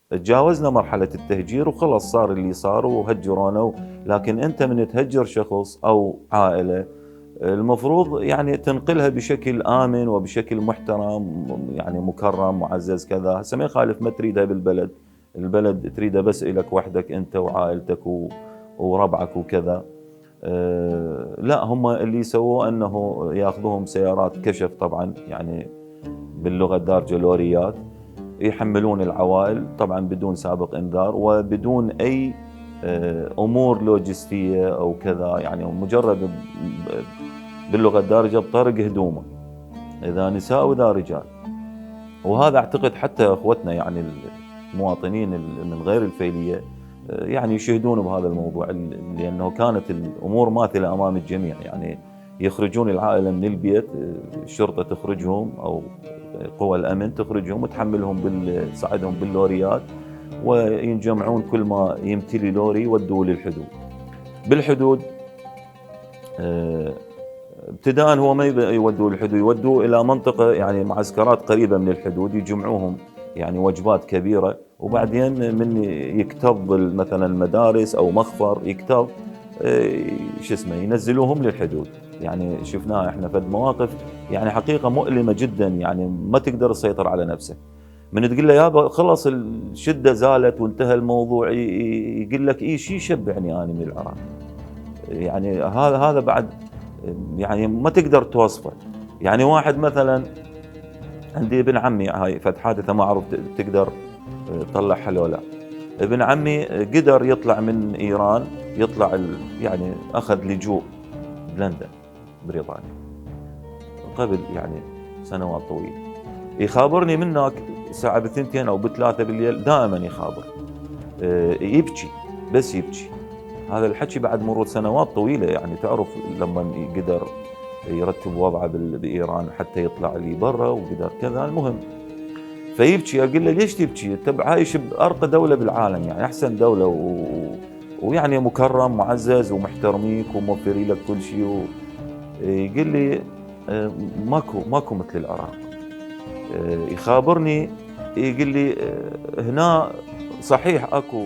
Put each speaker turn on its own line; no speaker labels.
تجاوزنا مرحلة التهجير وخلص صار اللي صار وهجرونا. لكن أنت من تهجر شخص أو عائلة المفروض يعني تنقلها بشكل آمن وبشكل محترم، يعني مكرم معزز كذا. هسه ما يخالف ما تريدها بالبلد، البلد تريدها بس إلك وحدك أنت وعائلتك وربعك وكذا. لا، هم اللي سووه أنه ياخذوهم سيارات كشف طبعا، يعني باللغة الدارجة لوريات، يحملون العوائل طبعا بدون سابق انذار وبدون اي امور لوجستيه او كذا، يعني مجرد باللغه الدارجه بطرق هدومه، اذا نساء واذا رجال. وهذا اعتقد حتى اخوتنا يعني المواطنين من غير الفيليه يعني يشهدون بهذا الموضوع، لانه كانت الامور ماثله امام الجميع. يعني يخرجون العائله من البيت، الشرطه تخرجهم او قوى الامن تخرجهم وتحملهم تصعدهم باللوريات، وينجمعون كل ما يمتلي لوري يودوه للحدود. بالحدود ابتداء هو ما يودوه للحدود، يودوه الى منطقه يعني معسكرات قريبه من الحدود، يجمعوهم يعني وجبات كبيره، وبعدين من يكتظ مثلا المدارس او مخفر يكتظ شو اسمه ينزلوهم للحدود. يعني شفناها احنا في مواقف يعني حقيقه مؤلمه جدا، يعني ما تقدر تسيطر على نفسك. من تقول له يابا خلص الشده زالت وانتهى الموضوع، يقول لك اي شيء يشبعني انا من العراق. يعني هذا بعد يعني ما تقدر توصفه. يعني واحد مثلا عندي ابن عمي، هاي فد حادثه ما اعرف تقدر تطلعها لو لا. ابن عمي قدر يطلع من ايران، يطلع يعني اخذ لجوء بلندن بريطانيا قبل يعني سنوات طويله. يخابرني من هناك الساعه ب2 او ب3 بالليل، دائما يخابر يبكي، بس يبكي. هذا الحكي بعد مرور سنوات طويله، يعني تعرف لما قدر يرتب وضعه بايران حتى يطلع لي برا وقدر كذا. المهم فيبكي، اقول له ليش تبكي؟ انت عايش بارقى دوله بالعالم، يعني احسن دوله ويعني مكرم معزز ومحترميك وموفري لك كل شيء. يقول لي ماكو مثل العراق. يخابرني يقول لي هنا صحيح اكو